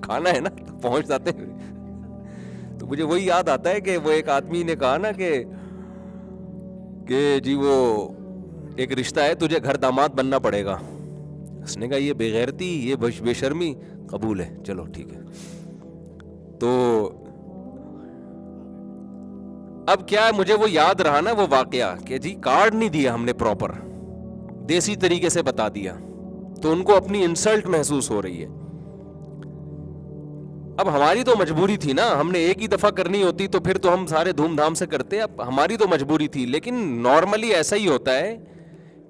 کھانا ہے نا تو پہنچ جاتے ہیں. تو مجھے وہی یاد آتا ہے کہ وہ ایک آدمی نے کہا نا کہ جی وہ ایک رشتہ ہے, تجھے گھر داماد بننا پڑے گا. اس نے کہا یہ بے غیرتی, یہ بے شرمی, قبول ہے, چلو ٹھیک ہے. تو اب کیا ہے, مجھے وہ یاد رہا نا وہ واقعہ کہ جی کارڈ نہیں دیا ہم نے پراپر, دیسی طریقے سے بتا دیا, تو ان کو اپنی انسلٹ محسوس ہو رہی ہے. اب ہماری تو مجبوری تھی نا, ہم نے ایک ہی دفعہ کرنی ہوتی تو پھر تو ہم سارے دھوم دھام سے کرتے. اب ہماری تو مجبوری تھی, لیکن نارملی ایسا ہی ہوتا ہے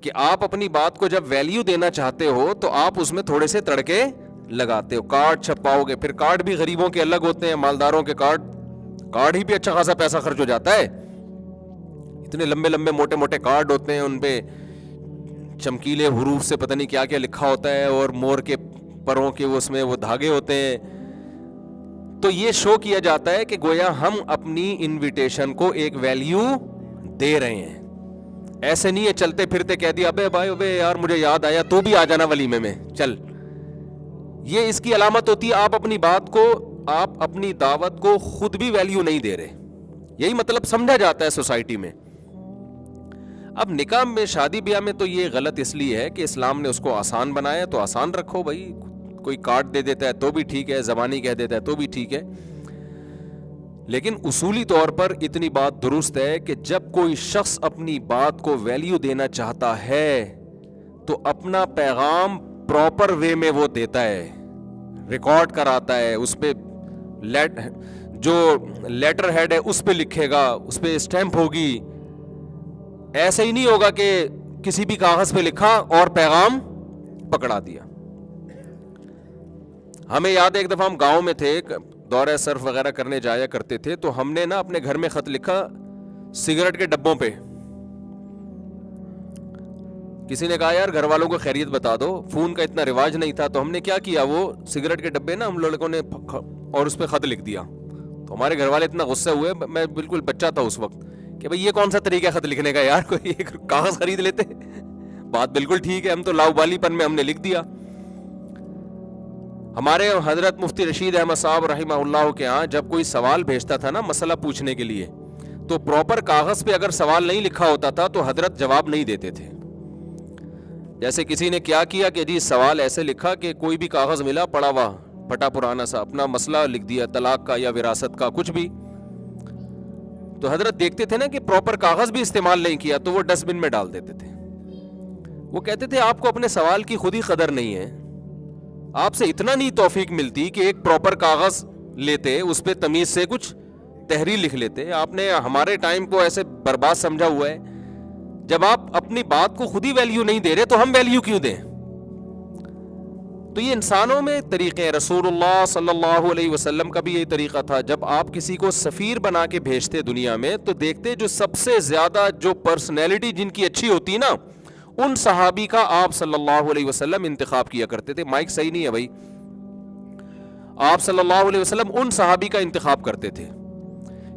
کہ آپ اپنی بات کو جب ویلیو دینا چاہتے ہو تو آپ اس میں تھوڑے سے تڑکے لگاتے ہو. کارڈ چھپاؤ گے, پھر کارڈ بھی غریبوں کے الگ ہوتے ہیں, مالداروں کے کارڈ ہی پہ اچھا خاصا پیسہ خرچ ہو جاتا ہے. اتنے لمبے لمبے موٹے موٹے کارڈ ہوتے ہیں, ان پہ چمکیلے حروف سے پتہ نہیں کیا کیا لکھا ہوتا ہے, اور مور کے پروں کے اس میں وہ دھاگے ہوتے ہیں. تو یہ شو کیا جاتا ہے کہ گویا ہم اپنی انویٹیشن کو ایک ویلیو دے رہے ہیں. ایسے نہیں ہے چلتے پھرتے کہہ دیا ابے بھائی ابے یار مجھے یاد آیا تو بھی آ جانا ولیمے میں چل. یہ اس کی علامت ہوتی ہے آپ اپنی بات کو, آپ اپنی دعوت کو خود بھی ویلیو نہیں دے رہے. یہی مطلب سمجھا جاتا ہے سوسائٹی میں. اب نکاح میں, شادی بیاہ میں تو یہ غلط اس لیے ہے کہ اسلام نے اس کو آسان بنایا, تو آسان رکھو بھائی. کوئی کارڈ دے دیتا ہے تو بھی ٹھیک ہے, زبانی کہہ دیتا ہے تو بھی ٹھیک ہے, لیکن اصولی طور پر اتنی بات درست ہے کہ جب کوئی شخص اپنی بات کو ویلیو دینا چاہتا ہے تو اپنا پیغام پراپر وے میں وہ دیتا ہے, ریکارڈ کراتا ہے, اس پہ جو لیٹر ہیڈ ہے اس پہ لکھے گا, اس پہ اسٹیمپ ہوگی. ایسا ہی نہیں ہوگا کہ کسی بھی کاغذ پہ لکھا اور پیغام پکڑا دیا. ہمیں یاد ہے ایک دفعہ ہم گاؤں میں تھے, دورہ صرف وغیرہ کرنے جایا کرتے تھے, تو ہم نے نا اپنے گھر میں خط لکھا سگریٹ کے ڈبوں پہ. کسی نے کہا یار گھر والوں کو خیریت بتا دو, فون کا اتنا رواج نہیں تھا, تو ہم نے کیا کیا, وہ سگریٹ کے ڈبے نا ہم لوگوں نے اور اس پہ خط لکھ دیا. تو ہمارے گھر والے اتنا غصہ ہوئے, میں بالکل بچہ تھا اس وقت, کہ بھئی یہ کون سا طریقہ خط لکھنے کا یار, کوئی ایک کاغذ خرید لیتے. بات بالکل ٹھیک ہے, ہم تو لاؤبالی پن میں ہم نے لکھ دیا. ہمارے حضرت مفتی رشید احمد صاحب رحمہ اللہ کے ہاں جب کوئی سوال بھیجتا تھا نا مسئلہ پوچھنے کے لیے, تو پراپر کاغذ پہ اگر سوال نہیں لکھا ہوتا تھا تو حضرت جواب نہیں دیتے تھے. جیسے کسی نے کیا کہ جی سوال ایسے لکھا کہ کوئی بھی کاغذ ملا پڑا ہوا پھٹا پرانا سا, اپنا مسئلہ لکھ دیا, طلاق کا یا وراثت کا کچھ بھی, تو حضرت دیکھتے تھے نا کہ پراپر کاغذ بھی استعمال نہیں کیا تو وہ ڈسٹ بن میں ڈال دیتے تھے. وہ کہتے تھے آپ کو اپنے سوال کی خود ہی قدر نہیں ہے, آپ سے اتنا نہیں توفیق ملتی کہ ایک پراپر کاغذ لیتے, اس پہ تمیز سے کچھ تحریر لکھ لیتے. آپ نے ہمارے ٹائم کو ایسے برباد سمجھا ہوا ہے. جب آپ اپنی بات کو خود ہی ویلیو نہیں دے رہے تو ہم ویلیو کیوں دیں؟ تو یہ انسانوں میں طریقے ہیں. رسول اللہ صلی اللہ علیہ وسلم کا بھی یہی طریقہ تھا. جب آپ کسی کو سفیر بنا کے بھیجتے دنیا میں تو دیکھتے جو سب سے زیادہ جو پرسنالٹی جن کی اچھی ہوتی نا, ان صحابی کا آپ صلی اللہ علیہ وسلم انتخاب کیا کرتے تھے. مائک صحیح نہیں ہے بھائی. آپ صلی اللہ علیہ وسلم ان صحابی کا انتخاب کرتے تھے.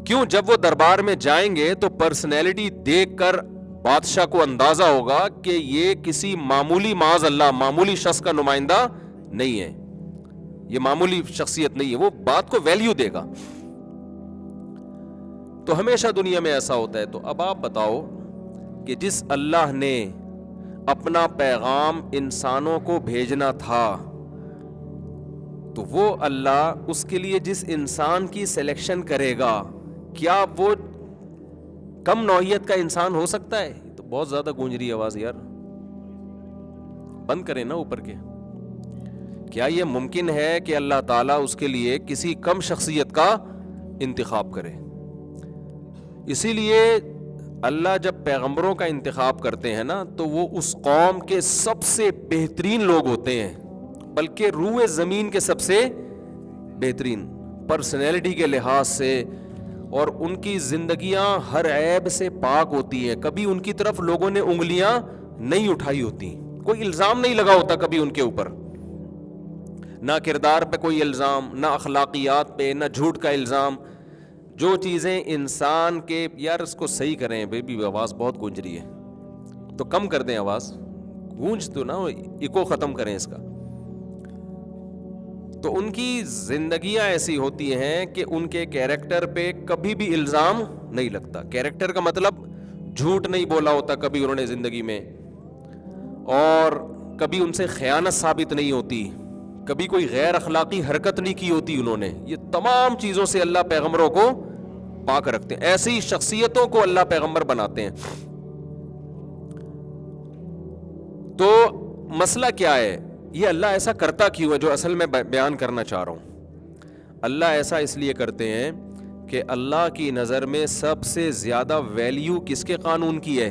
کیوں؟ جب وہ دربار میں جائیں گے تو پرسنالٹی دیکھ کر بادشاہ کو اندازہ ہوگا کہ یہ کسی معمولی معاذ اللہ معمولی شخص کا نمائندہ نہیں ہے, یہ معمولی شخصیت نہیں ہے, وہ بات کو ویلیو دے گا. تو ہمیشہ دنیا میں ایسا ہوتا ہے. تو اب آپ بتاؤ کہ جس اللہ نے اپنا پیغام انسانوں کو بھیجنا تھا, تو وہ اللہ اس کے لیے جس انسان کی سلیکشن کرے گا, کیا وہ کم نوعیت کا انسان ہو سکتا ہے؟ تو بہت زیادہ گونج رہی آواز یار, بند کریں نا اوپر کے. کیا یہ ممکن ہے کہ اللہ تعالیٰ اس کے لیے کسی کم شخصیت کا انتخاب کرے؟ اسی لیے اللہ جب پیغمبروں کا انتخاب کرتے ہیں نا تو وہ اس قوم کے سب سے بہترین لوگ ہوتے ہیں, بلکہ روح زمین کے سب سے بہترین پرسنالٹی کے لحاظ سے, اور ان کی زندگیاں ہر عیب سے پاک ہوتی ہیں. کبھی ان کی طرف لوگوں نے انگلیاں نہیں اٹھائی ہوتی, کوئی الزام نہیں لگا ہوتا کبھی ان کے اوپر, نہ کردار پہ کوئی الزام, نہ اخلاقیات پہ, نہ جھوٹ کا الزام. جو چیزیں انسان کے, یار اس کو صحیح کریں بیبی, آواز بہت گونج رہی ہے تو کم کر دیں آواز, گونج تو نہ ایکو ختم کریں اس کا. تو ان کی زندگیاں ایسی ہوتی ہیں کہ ان کے کیریکٹر پہ کبھی بھی الزام نہیں لگتا. کیریکٹر کا مطلب جھوٹ نہیں بولا ہوتا کبھی انہوں نے زندگی میں, اور کبھی ان سے خیانت ثابت نہیں ہوتی, کبھی کوئی غیر اخلاقی حرکت نہیں کی ہوتی انہوں نے. یہ تمام چیزوں سے اللہ پیغمبروں کو پاک رکھتے ہیں. ایسی شخصیتوں کو اللہ پیغمبر بناتے ہیں. تو مسئلہ کیا ہے, یہ اللہ ایسا کرتا کیوں ہے, جو اصل میں بیان کرنا چاہ رہا ہوں. اللہ ایسا اس لیے کرتے ہیں کہ اللہ کی نظر میں سب سے زیادہ ویلیو کس کے قانون کی ہے؟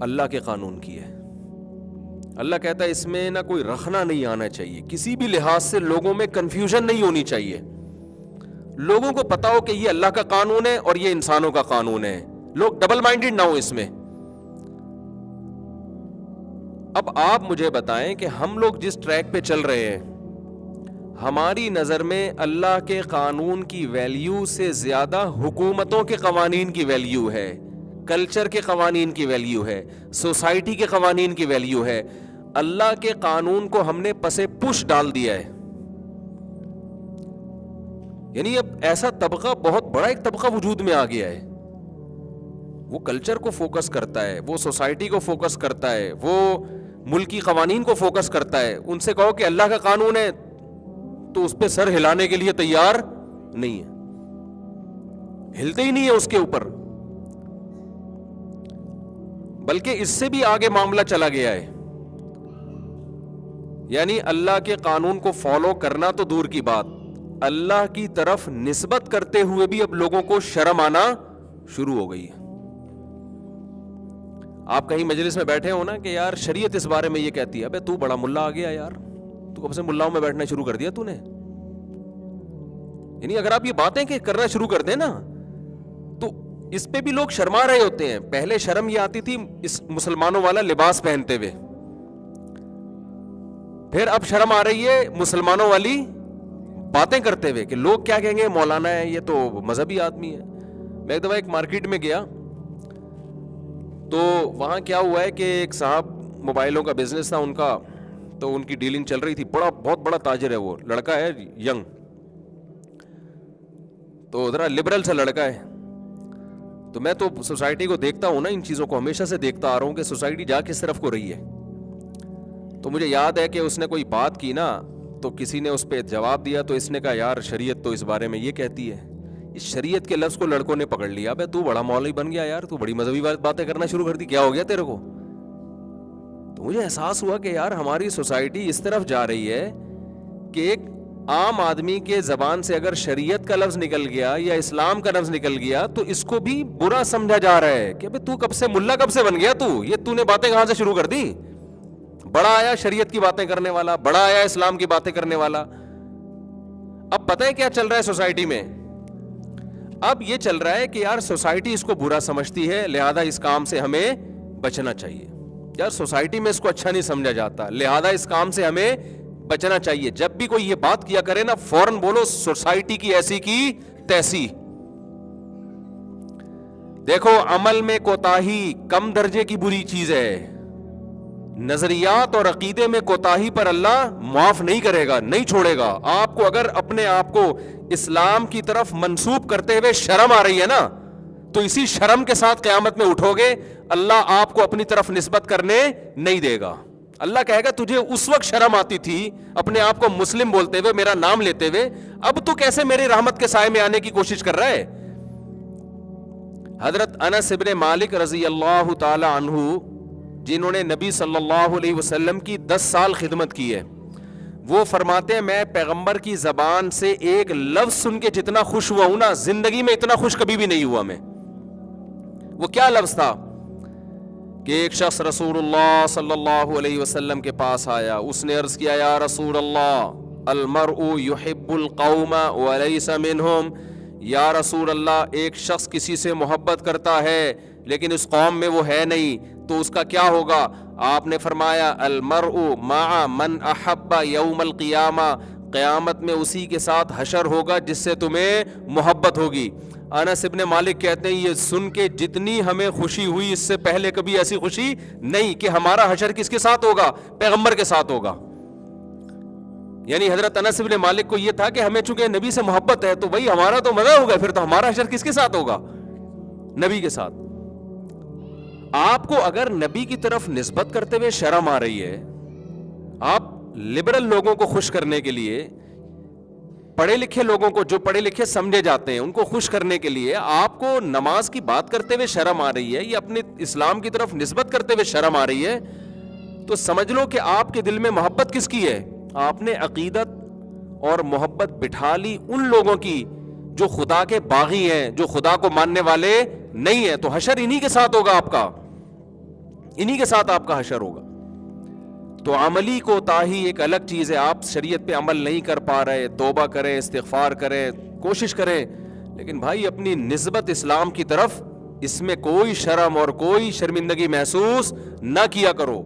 اللہ کے قانون کی ہے. اللہ کہتا ہے اس میں نہ کوئی رخنا نہیں آنا چاہیے, کسی بھی لحاظ سے لوگوں میں کنفیوژن نہیں ہونی چاہیے. لوگوں کو پتا ہو کہ یہ اللہ کا قانون ہے اور یہ انسانوں کا قانون ہے, لوگ ڈبل مائنڈڈ نہ ہو اس میں. اب آپ مجھے بتائیں کہ ہم لوگ جس ٹریک پہ چل رہے ہیں, ہماری نظر میں اللہ کے قانون کی ویلیو سے زیادہ حکومتوں کے قوانین کی ویلیو ہے, کلچر کے قوانین کی ویلیو ہے, سوسائٹی کے قوانین کی ویلیو ہے. اللہ کے قانون کو ہم نے پسے پش ڈال دیا ہے. یعنی اب ایسا طبقہ, بہت بڑا ایک طبقہ وجود میں آ گیا ہے. وہ کلچر کو فوکس کرتا ہے, وہ سوسائٹی کو فوکس کرتا ہے, وہ ملکی قوانین کو فوکس کرتا ہے. ان سے کہو کہ اللہ کا قانون ہے تو اس پہ سر ہلانے کے لیے تیار نہیں ہے, ہلتے ہی نہیں ہے اس کے اوپر. بلکہ اس سے بھی آگے معاملہ چلا گیا ہے. یعنی اللہ کے قانون کو فالو کرنا تو دور کی بات, اللہ کی طرف نسبت کرتے ہوئے بھی اب لوگوں کو شرم آنا شروع ہو گئی ہے. آپ کہیں مجلس میں بیٹھے ہو نا کہ یار شریعت اس بارے میں یہ کہتی ہے, ابے تو بڑا ملا آ گیا یار, تو کب سے ملاؤں میں بیٹھنا شروع کر دیا تو نے. یعنی اگر آپ یہ باتیں کہ کرنا شروع کر دیں نا تو اس پہ بھی لوگ شرما رہے ہوتے ہیں. پہلے شرم یہ آتی تھی اس مسلمانوں والا لباس پہنتے ہوئے, پھر اب شرم آ رہی ہے مسلمانوں والی باتیں کرتے ہوئے کہ لوگ کیا کہیں گے, مولانا ہے یہ تو مذہبی آدمی ہے. میں ایک دفعہ ایک مارکیٹ میں گیا تو وہاں کیا ہوا ہے کہ ایک صاحب موبائلوں کا بزنس تھا ان کا, تو ان کی ڈیلنگ چل رہی تھی. بہت بڑا تاجر ہے, وہ لڑکا ہے ینگ, تو ذرا لبرل سا لڑکا ہے. تو میں تو سوسائٹی کو دیکھتا ہوں نا, ان چیزوں کو ہمیشہ سے دیکھتا آ رہا ہوں کہ سوسائٹی جا کس طرف کو رہی ہے. تو مجھے یاد ہے کہ اس نے کوئی بات کی نا, تو کسی نے اس پہ جواب دیا, تو اس نے کہا یار شریعت تو اس بارے میں یہ کہتی ہے. اس شریعت کے لفظ کو لڑکوں نے پکڑ لیا, بے تو بڑا مولوی بن گیا یار, تو بڑی مذہبی باتیں کرنا شروع کر دی, کیا ہو گیا تیرے کو. تو مجھے احساس ہوا کہ یار ہماری سوسائٹی اس طرف جا رہی ہے کہ ایک عام آدمی کے زبان سے اگر شریعت کا لفظ نکل گیا یا اسلام کا لفظ نکل گیا تو اس کو بھی برا سمجھا جا رہا ہے کہ تو کب سے ملا کب سے بن گیا, تو نے باتیں کہاں سے شروع کر دی. بڑا آیا شریعت کی باتیں کرنے والا, بڑا آیا اسلام کی باتیں کرنے والا. اب پتہ ہے کیا چل رہا ہے سوسائٹی میں؟ اب یہ چل رہا ہے کہ یار سوسائٹی اس کو برا سمجھتی ہے, لہذا اس کام سے ہمیں بچنا چاہیے. یار سوسائٹی میں اس کو اچھا نہیں سمجھا جاتا, لہذا اس کام سے ہمیں بچنا چاہیے. جب بھی کوئی یہ بات کیا کرے نا, فوراً بولو سوسائٹی کی ایسی کی تیسی. دیکھو عمل میں کوتاہی کم درجے کی بری چیز ہے, نظریات اور عقیدے میں کوتاہی پر اللہ معاف نہیں کرے گا, نہیں چھوڑے گا. آپ کو اگر اپنے آپ کو اسلام کی طرف منسوب کرتے ہوئے شرم آ رہی ہے نا, تو اسی شرم کے ساتھ قیامت میں اٹھو گے, اللہ آپ کو اپنی طرف نسبت کرنے نہیں دے گا. اللہ کہے گا تجھے اس وقت شرم آتی تھی اپنے آپ کو مسلم بولتے ہوئے, میرا نام لیتے ہوئے, اب تو کیسے میری رحمت کے سائے میں آنے کی کوشش کر رہا ہے. حضرت انس ابن مالک رضی اللہ تعالی عنہ, جنہوں نے نبی صلی اللہ علیہ وسلم کی 10 سال خدمت کی ہے, وہ فرماتے ہیں میں پیغمبر کی زبان سے ایک لفظ سن کے جتنا خوش ہوا ہوں نا, زندگی میں اتنا خوش کبھی بھی نہیں ہوا میں. وہ کیا لفظ تھا کہ ایک شخص رسول اللہ صلی اللہ علیہ وسلم کے پاس آیا, اس نے عرض کیا یا رسول اللہ المرء يحب القوم وليس منهم. یا رسول اللہ ایک شخص کسی سے محبت کرتا ہے لیکن اس قوم میں وہ ہے نہیں, تو اس کا کیا ہوگا؟ آپ نے فرمایا المرء مع من احب یوم القیامہ, قیامت میں اسی کے ساتھ حشر ہوگا جس سے تمہیں محبت ہوگی. انس ابن مالک کہتے ہیں یہ سن کے جتنی ہمیں خوشی ہوئی اس سے پہلے کبھی ایسی خوشی نہیں کہ ہمارا حشر کس کے ساتھ ہوگا؟ پیغمبر کے ساتھ ہوگا. یعنی حضرت انس بن مالک کو یہ تھا کہ ہمیں چونکہ نبی سے محبت ہے تو وہی ہمارا تو مزہ ہوگا، پھر تو ہمارا حشر کس کے ساتھ ہوگا؟ نبی کے ساتھ۔ آپ کو اگر نبی کی طرف نسبت کرتے ہوئے شرم آ رہی ہے، آپ لبرل لوگوں کو خوش کرنے کے لیے، پڑھے لکھے لوگوں کو، جو پڑھے لکھے سمجھے جاتے ہیں ان کو خوش کرنے کے لیے آپ کو نماز کی بات کرتے ہوئے شرم آ رہی ہے یا اپنے اسلام کی طرف نسبت کرتے ہوئے شرم آ رہی ہے، تو سمجھ لو کہ آپ کے دل میں محبت کس کی ہے؟ آپ نے عقیدت اور محبت بٹھا لی ان لوگوں کی جو خدا کے باغی ہیں، جو خدا کو ماننے والے نہیں ہیں، تو حشر انہی کے ساتھ ہوگا، آپ کا انہی کے ساتھ آپ کا حشر ہوگا۔ تو عملی کوتاہی ایک الگ چیز ہے، آپ شریعت پہ عمل نہیں کر پا رہے، توبہ کریں، استغفار کریں، کوشش کریں، لیکن بھائی اپنی نسبت اسلام کی طرف اس میں کوئی شرم اور کوئی شرمندگی محسوس نہ کیا کرو۔